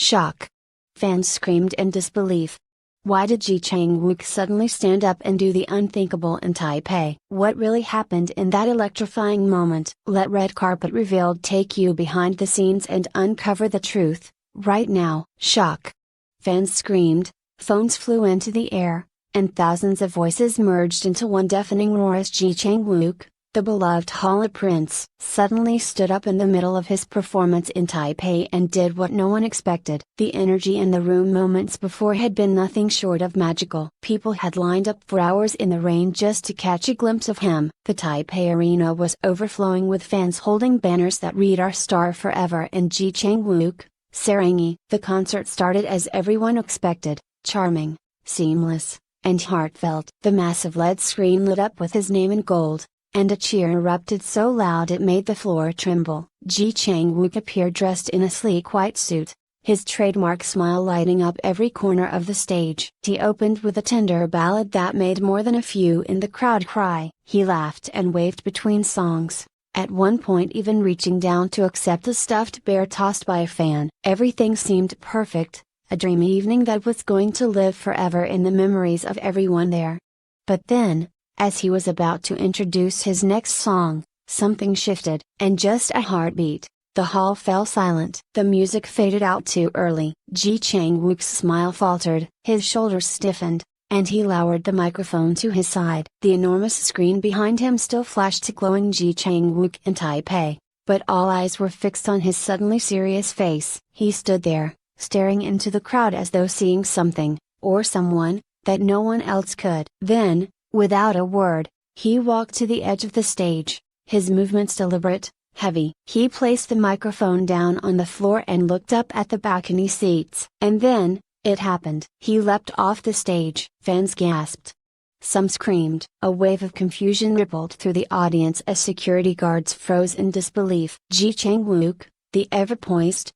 Shock. Fans screamed in disbelief. Why did Chang Wook suddenly stand up and do the unthinkable in Taipei? What really happened in that electrifying moment? Let Red Carpet Revealed take you behind the scenes and uncover the truth, right now. Shock. Fans screamed, phones flew into the air, and thousands of voices merged into one deafening roar as Chang Wook, the beloved Halla Prince, suddenly stood up in the middle of his performance in Taipei and did what no one expected. The energy in the room moments before had been nothing short of magical. People had lined up for hours in the rain just to catch a glimpse of him. The Taipei arena was overflowing with fans holding banners that read "Our Star Forever" and Chang Wook, Sarangi. The concert started as everyone expected, charming, seamless, and heartfelt. The massive LED screen lit up with his name in gold, and a cheer erupted so loud it made the floor tremble. Chang Wook appeared dressed in a sleek white suit, his trademark smile lighting up every corner of the stage. He opened with a tender ballad that made more than a few in the crowd cry. He laughed and waved between songs, at one point even reaching down to accept a stuffed bear tossed by a fan. Everything seemed perfect, a dreamy evening that was going to live forever in the memories of everyone there. But then, as he was about to introduce his next song, something shifted, and just a heartbeat, the hall fell silent. The music faded out too early. Chang Wook's smile faltered, his shoulders stiffened, and he lowered the microphone to his side. The enormous screen behind him still flashed to glowing Chang Wook in Taipei, but all eyes were fixed on his suddenly serious face. He stood there, staring into the crowd as though seeing something, or someone, that no one else could. Then, without a word, he walked to the edge of the stage, his movements deliberate, heavy. He placed the microphone down on the floor and looked up at the balcony seats. And then, it happened. He leapt off the stage. Fans gasped. Some screamed. A wave of confusion rippled through the audience as security guards froze in disbelief. Chang Wook, the ever-poised,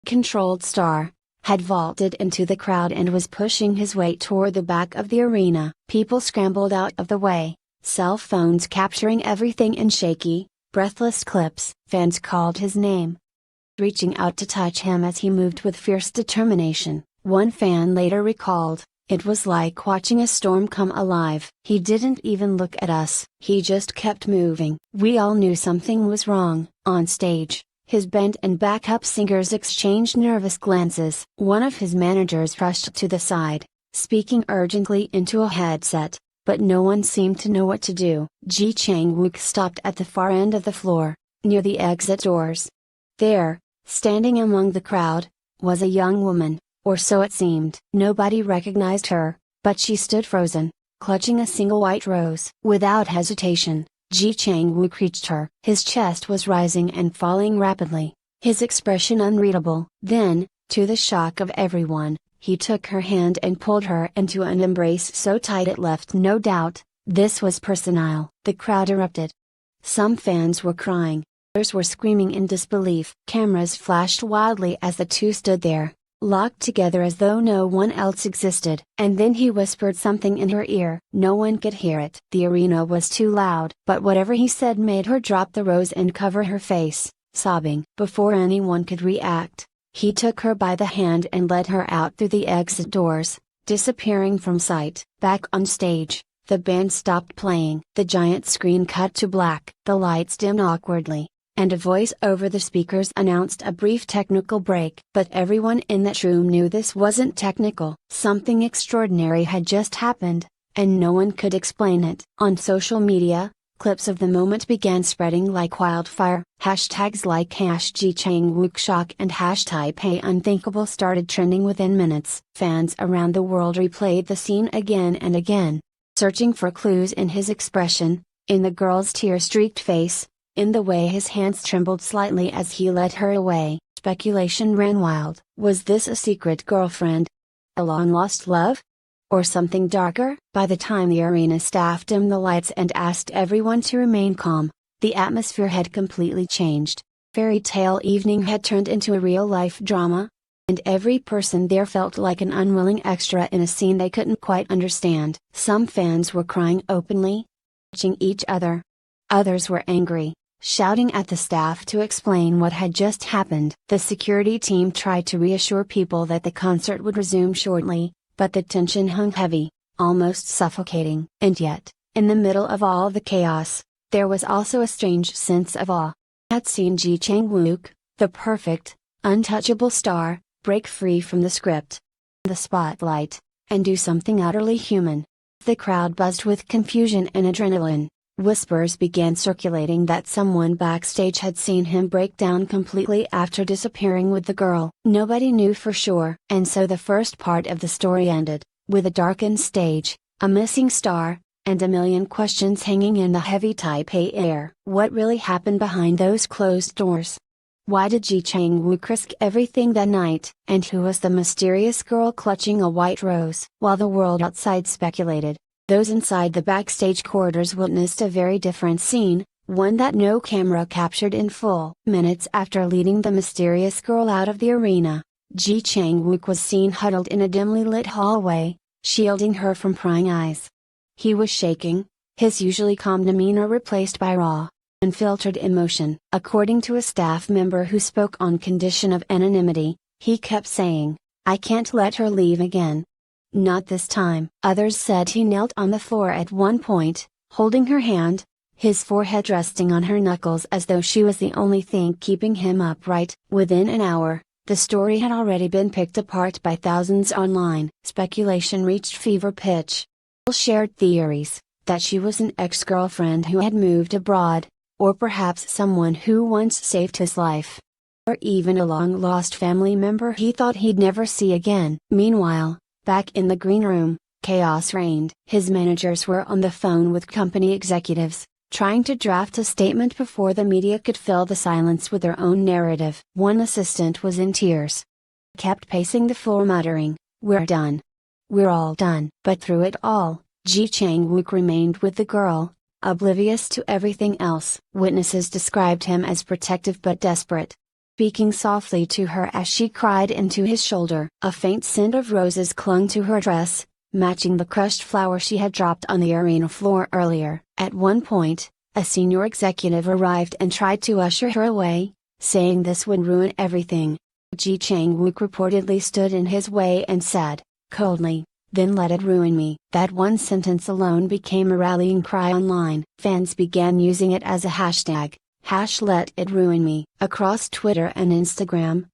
controlled star, had vaulted into the crowd and was pushing his way toward the back of the arena. People scrambled out of the way, cell phones capturing everything in shaky, breathless clips. Fans called his name, reaching out to touch him as he moved with fierce determination. One fan later recalled, "It was like watching a storm come alive. He didn't even look at us. He just kept moving." We all knew something was wrong. On stage, his band and backup singers exchanged nervous glances. One of his managers rushed to the side, speaking urgently into a headset, but no one seemed to know what to do. Chang Wook stopped at the far end of the floor, near the exit doors. There, standing among the crowd, was a young woman, or so it seemed. Nobody recognized her, but she stood frozen, clutching a single white rose. Without hesitation, Chang Wook reached her. His chest was rising and falling rapidly, his expression unreadable. Then, to the shock of everyone, he took her hand and pulled her into an embrace so tight it left no doubt, this was personal. The crowd erupted. Some fans were crying, others were screaming in disbelief. Cameras flashed wildly as the two stood there, locked together as though no one else existed. And then he whispered something in her ear. No one could hear it. The arena was too loud. But whatever he said made her drop the rose and cover her face, sobbing. Before anyone could react, he took her by the hand and led her out through the exit doors, disappearing from sight. Back on stage, the band stopped playing. The giant screen cut to black. The lights dimmed awkwardly, and a voice over the speakers announced a brief technical break. But everyone in that room knew this wasn't technical. Something extraordinary had just happened, and no one could explain it. On social media, clips of the moment began spreading like wildfire. Hashtags like #ChangWookShock and #Taipei started trending within minutes. Fans around the world replayed the scene again and again, searching for clues in his expression, in the girl's tear-streaked face, in the way his hands trembled slightly as he led her away. Speculation ran wild. Was this a secret girlfriend? A long-lost love? Or something darker? By the time the arena staff dimmed the lights and asked everyone to remain calm, the atmosphere had completely changed. Fairy tale evening had turned into a real-life drama, and every person there felt like an unwilling extra in a scene they couldn't quite understand. Some fans were crying openly, touching each other. Others were angry, shouting at the staff to explain what had just happened. The security team tried to reassure people that the concert would resume shortly, but the tension hung heavy, almost suffocating. And yet, in the middle of all the chaos, there was also a strange sense of awe. I had seen Chang Wook, the perfect, untouchable star, break free from the script, the spotlight, and do something utterly human. The crowd buzzed with confusion and adrenaline. Whispers began circulating that someone backstage had seen him break down completely after disappearing with the girl. Nobody knew for sure. And so the first part of the story ended, with a darkened stage, a missing star, and a million questions hanging in the heavy Taipei air. What really happened behind those closed doors? Why did Chang Wook risk everything that night? And who was the mysterious girl clutching a white rose? While the world outside speculated, those inside the backstage corridors witnessed a very different scene, one that no camera captured in full. Minutes after leading the mysterious girl out of the arena, Chang Wook was seen huddled in a dimly lit hallway, shielding her from prying eyes. He was shaking, his usually calm demeanor replaced by raw, unfiltered emotion. According to a staff member who spoke on condition of anonymity, he kept saying, "I can't let her leave again. Not this time." Others said he knelt on the floor at one point, holding her hand, his forehead resting on her knuckles as though she was the only thing keeping him upright. Within an hour, the story had already been picked apart by thousands online. Speculation reached fever pitch. People shared theories, that she was an ex-girlfriend who had moved abroad, or perhaps someone who once saved his life, or even a long-lost family member he thought he'd never see again. Meanwhile, back in the green room, chaos reigned. His managers were on the phone with company executives, trying to draft a statement before the media could fill the silence with their own narrative. One assistant was in tears. Kept pacing the floor muttering, "We're done. We're all done." But through it all, Chang Wook remained with the girl, oblivious to everything else. Witnesses described him as protective but desperate, speaking softly to her as she cried into his shoulder. A faint scent of roses clung to her dress, matching the crushed flower she had dropped on the arena floor earlier. At one point, a senior executive arrived and tried to usher her away, saying this would ruin everything. Chang Wook reportedly stood in his way and said, coldly, "Then let it ruin me." That one sentence alone became a rallying cry online. Fans began using it as a hashtag, #LetItRuinMe. Across Twitter and Instagram,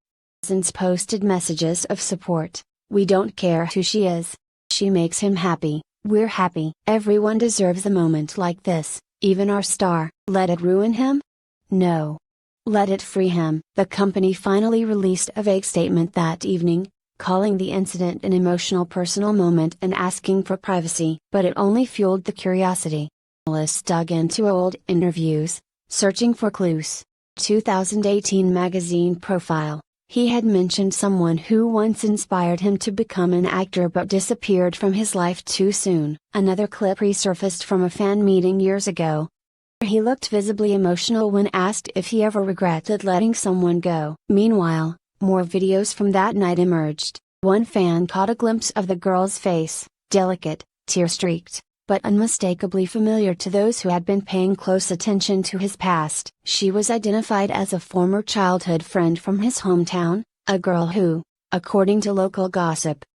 thousands posted messages of support. "We don't care who she is. She makes him happy, we're happy. Everyone deserves a moment like this, even our star. Let it ruin him? No. Let it free him." The company finally released a vague statement that evening, calling the incident an emotional personal moment and asking for privacy. But it only fueled the curiosity. Journalists dug into old interviews, searching for clues. 2018 magazine profile. He had mentioned someone who once inspired him to become an actor but disappeared from his life too soon. Another clip resurfaced from a fan meeting years ago. He looked visibly emotional when asked if he ever regretted letting someone go. Meanwhile, more videos from that night emerged. One fan caught a glimpse of the girl's face, delicate, tear-streaked, but unmistakably familiar to those who had been paying close attention to his past. She was identified as a former childhood friend from his hometown, a girl who, according to local gossip,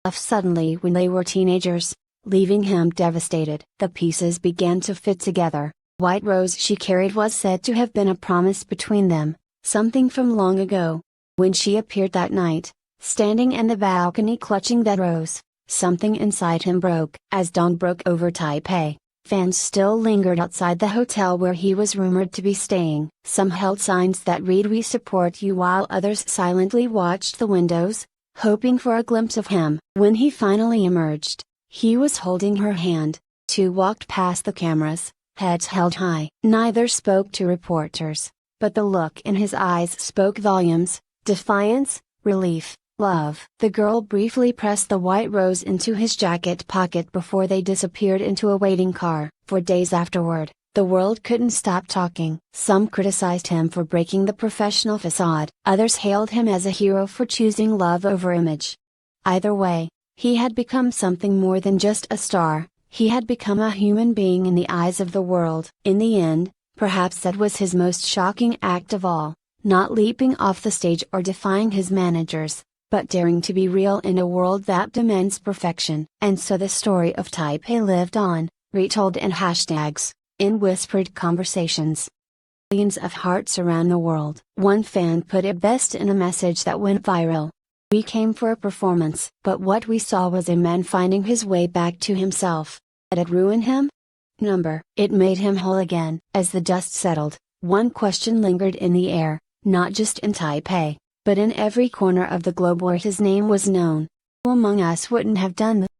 left suddenly when they were teenagers, leaving him devastated. The pieces began to fit together. White rose she carried was said to have been a promise between them, something from long ago. When she appeared that night, standing in the balcony clutching that rose, something inside him broke. As dawn broke over Taipei, fans still lingered outside the hotel where he was rumored to be staying. Some held signs that read "We support you," while others silently watched the windows, hoping for a glimpse of him. When he finally emerged, he was holding her hand. Two walked past the cameras, heads held high. Neither spoke to reporters, but the look in his eyes spoke volumes: defiance, relief, love. The girl briefly pressed the white rose into his jacket pocket before they disappeared into a waiting car. For days afterward, the world couldn't stop talking. Some criticized him for breaking the professional facade. Others hailed him as a hero for choosing love over image. Either way, he had become something more than just a star. He had become a human being in the eyes of the world. In the end, Perhaps that was his most shocking act of all, not leaping off the stage or defying his managers, but daring to be real in a world that demands perfection. And so the story of Taipei lived on, retold in hashtags, in whispered conversations. Millions of hearts around the world. One fan put it best in a message that went viral. We came for a performance, but what we saw was a man finding his way back to himself. Did it ruin him? It made him whole again. As the dust settled, one question lingered in the air, not just in Taipei, but in every corner of the globe where his name was known. Who among us wouldn't have done the